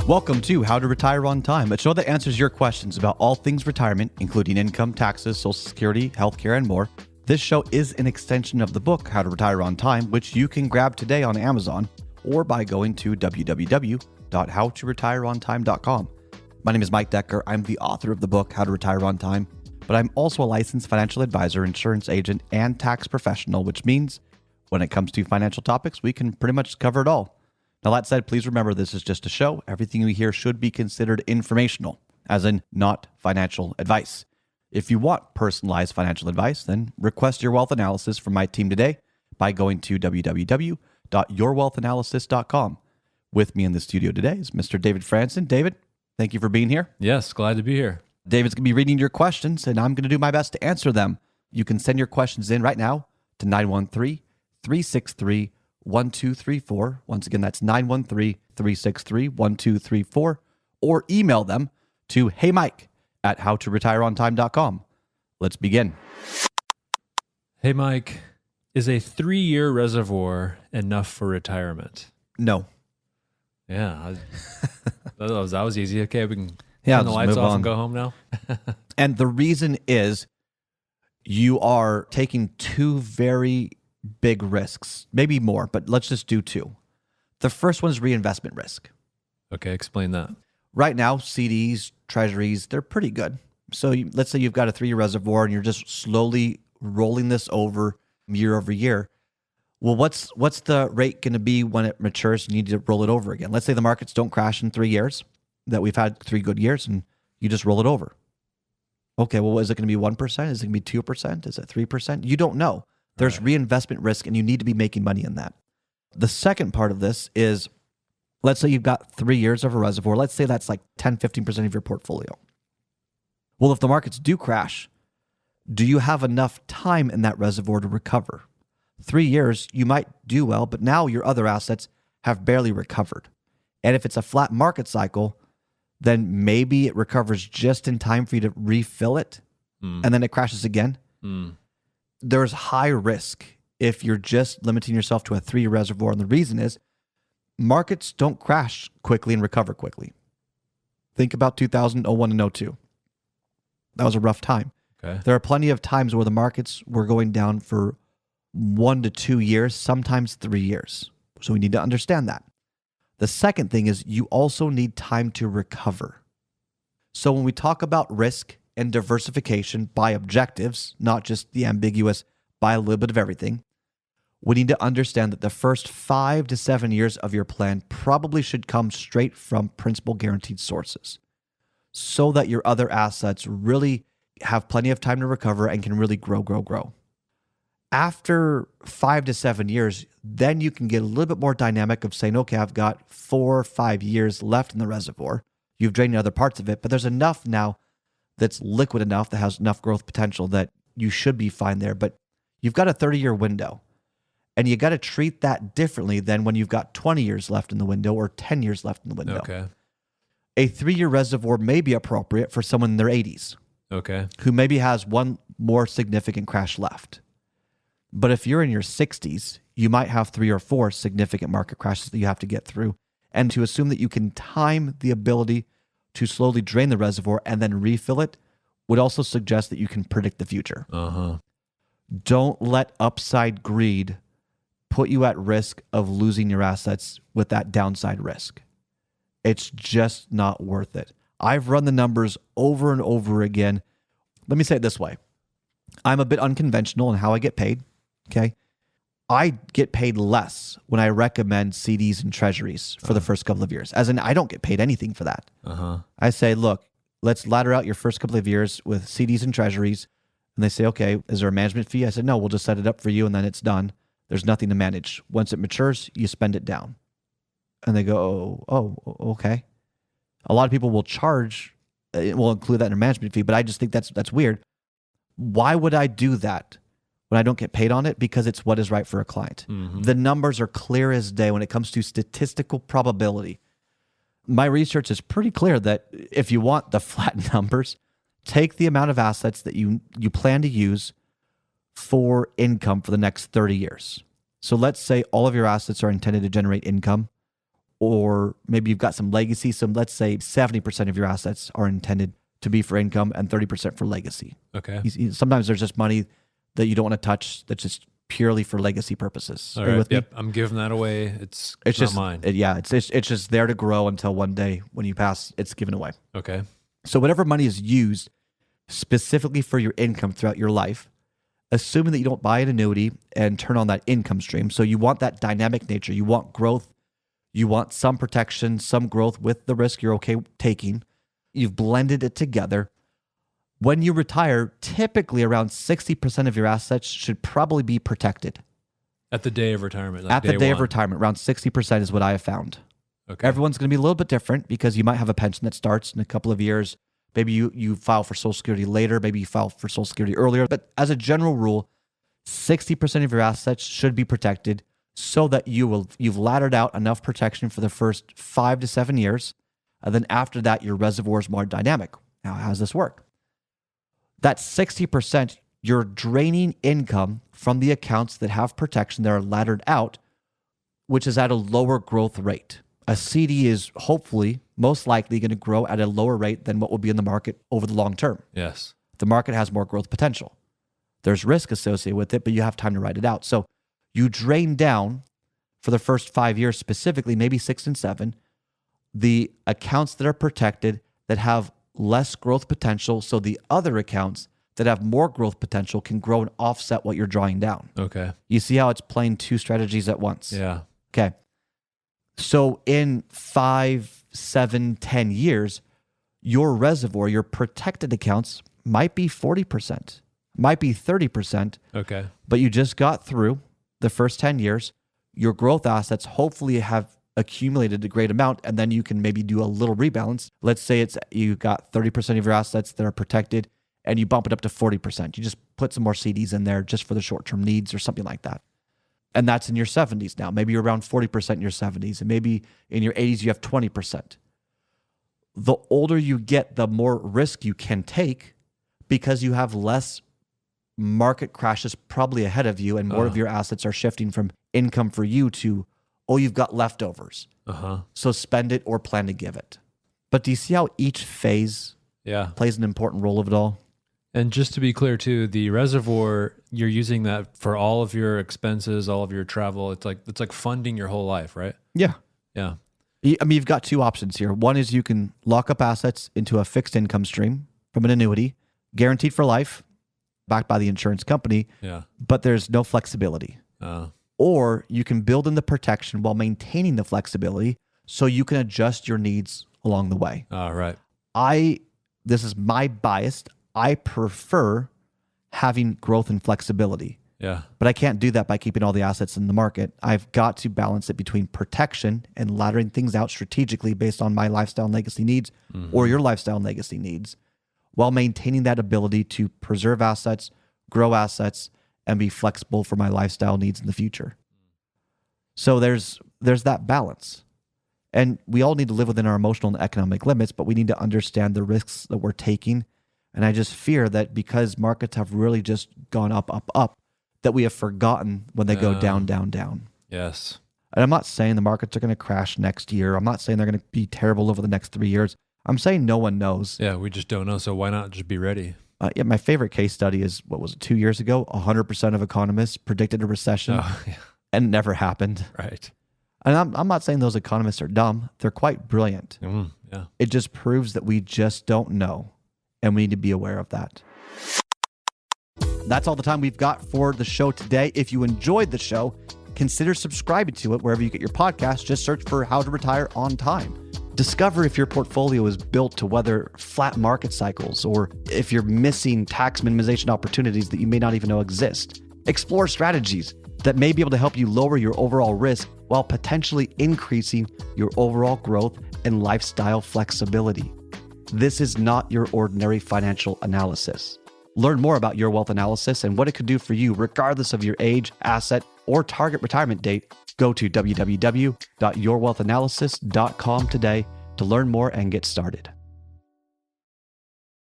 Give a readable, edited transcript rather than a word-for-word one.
Welcome to How to Retire on Time, a show that answers your questions about all things retirement, including income, taxes, Social Security, healthcare, and more. This show is an extension of the book, How to Retire on Time, which you can grab today on Amazon or by going to www.howtoretireontime.com. My name is Mike Decker. I'm the author of the book, How to Retire on Time, but I'm also a licensed financial advisor, insurance agent, and tax professional, which means when it comes to financial topics, we can pretty much cover it all. Now, that said, please remember this is just a show. Everything you hear should be considered informational, as in not financial advice. If you want personalized financial advice, then request your wealth analysis from my team today by going to www.yourwealthanalysis.com. With me in the studio today is Mr. David Franson. David, thank you for being here. Yes, glad to be here. David's going to be reading your questions, and I'm going to do my best to answer them. You can send your questions in right now to 913-363-1234. Once again, that's 913-363-1234, or email them to heymike@howtoretireontime.com. Let's begin. Hey, Mike, is a 3-year reservoir enough for retirement? No. Yeah, that was easy. Okay, we can Yeah, turn the just lights move off on and go home now. And the reason is you are taking two very big risks, maybe more, but let's just do two. The first one is reinvestment risk. Okay, explain that. Right now, CDs, treasuries, they're pretty good. So let's say you've got a 3-year reservoir and you're just slowly rolling this over year over year. Well, what's the rate going to be when it matures and you need to roll it over again? Let's say the markets don't crash in 3 years, that we've had 3 good years, and you just roll it over. Okay, well, is it going to be 1%? Is it going to be 2%? Is it 3%? You don't know. There's reinvestment risk, and you need to be making money in that. The second part of this is, let's say you've got 3 years of a reservoir. Let's say that's like 10, 15% of your portfolio. Well, if the markets do crash, do you have enough time in that reservoir to recover? 3 years, you might do well, but now your other assets have barely recovered. And if it's a flat market cycle, then maybe it recovers just in time for you to refill it, and then it crashes again. There's high risk if you're just limiting yourself to a 3-year reservoir. And the reason is markets don't crash quickly and recover quickly. Think about 2001 and 02. That was a rough time. Okay. There are plenty of times where the markets were going down for 1 to 2 years, sometimes 3 years. So we need to understand that. The second thing is you also need time to recover. So when we talk about risk and diversification by objectives, not just the ambiguous buy a little bit of everything, we need to understand that the first 5 to 7 years of your plan probably should come straight from principal guaranteed sources so that your other assets really have plenty of time to recover and can really grow. After 5 to 7 years, then you can get a little bit more dynamic of saying, okay, I've got 4 or 5 years left in the reservoir. You've drained other parts of it, but there's enough now that's liquid enough, that has enough growth potential that you should be fine there. But you've got a 30-year window, and you got to treat that differently than when you've got 20 years left in the window or 10 years left in the window. Okay. A 3-year reservoir may be appropriate for someone in their 80s. Okay. Who maybe has one more significant crash left. But if you're in your 60s, you might have 3 or 4 significant market crashes that you have to get through. And to assume that you can time the ability to slowly drain the reservoir and then refill it would also suggest that you can predict the future. Don't let upside greed put you at risk of losing your assets with that downside risk. It's just not worth it. I've run the numbers over and over again. Let me say it this way. I'm a bit unconventional in how I get paid. Okay. I get paid less when I recommend CDs and treasuries for the first couple of years. As in, I don't get paid anything for that. I say, look, let's ladder out your first couple of years with CDs and treasuries. And they say, okay, is there a management fee? I said, no, we'll just set it up for you and then it's done. There's nothing to manage. Once it matures, you spend it down. And they go, oh, okay. A lot of people will charge, will include that in a management fee, but I just think that's weird. Why would I do that when I don't get paid on it? Because it's what is right for a client. The numbers are clear as day when it comes to statistical probability. My research is pretty clear that if you want the flat numbers, take the amount of assets that you plan to use for income for the next 30 years. So let's say all of your assets are intended to generate income or maybe you've got some legacy. So let's say 70% of your assets are intended to be for income and 30% for legacy. Okay. Sometimes there's just money that you don't want to touch that's just purely for legacy purposes. All right. Yep. I'm giving that away. It's not just mine. It's just there to grow until one day when you pass, it's given away. Okay. So whatever money is used specifically for your income throughout your life, assuming that you don't buy an annuity and turn on that income stream. So you want that dynamic nature. You want growth. You want some protection, some growth with the risk you're okay taking. You've blended it together. When you retire, typically around 60% of your assets should probably be protected. At the day of retirement. At the day of retirement, around 60% is what I have found. Okay. Everyone's going to be a little bit different because you might have a pension that starts in a couple of years. Maybe you file for Social Security later. Maybe you file for Social Security earlier. But as a general rule, 60% of your assets should be protected so that you've laddered out enough protection for the first 5 to 7 years. And then after that, your reservoir is more dynamic. Now, how does this work? That 60%, you're draining income from the accounts that have protection that are laddered out, which is at a lower growth rate. A CD is hopefully most likely going to grow at a lower rate than what will be in the market over the long term. Yes. The market has more growth potential. There's risk associated with it, but you have time to write it out. So you drain down for the first 5 years specifically, maybe 6 and 7, the accounts that are protected that have less growth potential. So the other accounts that have more growth potential can grow and offset what you're drawing down. Okay. You see how it's playing two strategies at once? Yeah. Okay. So in 5, 7, 10 years, your reservoir, your protected accounts might be 40%, might be 30%. Okay. But you just got through the first 10 years. Your growth assets hopefully have accumulated a great amount, and then you can maybe do a little rebalance. Let's say you got 30% of your assets that are protected, and you bump it up to 40%. You just put some more CDs in there just for the short-term needs or something like that. And that's in your 70s now. Maybe you're around 40% in your 70s, and maybe in your 80s you have 20%. The older you get, the more risk you can take because you have less market crashes probably ahead of you, and more of your assets are shifting from income for you to, oh, you've got leftovers. So spend it or plan to give it. But do you see how each phase plays an important role of it all? And just to be clear too, the reservoir, you're using that for all of your expenses, all of your travel. It's like funding your whole life, right? Yeah. Yeah. I mean, you've got two options here. One is you can lock up assets into a fixed income stream from an annuity, guaranteed for life, backed by the insurance company, but there's no flexibility. Or you can build in the protection while maintaining the flexibility so you can adjust your needs along the way. Right. This is my bias. I prefer having growth and flexibility. Yeah. But I can't do that by keeping all the assets in the market. I've got to balance it between protection and laddering things out strategically based on my lifestyle and legacy needs or your lifestyle and legacy needs, while maintaining that ability to preserve assets, grow assets, and be flexible for my lifestyle needs in the future. So there's that balance. And we all need to live within our emotional and economic limits, but we need to understand the risks that we're taking. And I just fear that because markets have really just gone up, up, up, that we have forgotten when they go down, down, down. Yes. And I'm not saying the markets are going to crash next year. I'm not saying they're going to be terrible over the next 3 years. I'm saying no one knows. Yeah, we just don't know. So why not just be ready? My favorite case study is, 2 years ago? 100% of economists predicted a recession and it never happened. Right. And I'm not saying those economists are dumb. They're quite brilliant. Yeah. It just proves that we just don't know. And we need to be aware of that. That's all the time we've got for the show today. If you enjoyed the show, consider subscribing to it wherever you get your podcasts. Just search for How to Retire on Time. Discover if your portfolio is built to weather flat market cycles or if you're missing tax minimization opportunities that you may not even know exist. Explore strategies that may be able to help you lower your overall risk while potentially increasing your overall growth and lifestyle flexibility. This is not your ordinary financial analysis. Learn more about Your Wealth Analysis and what it could do for you regardless of your age, asset, or target retirement date. Go to www.yourwealthanalysis.com today to learn more and get started.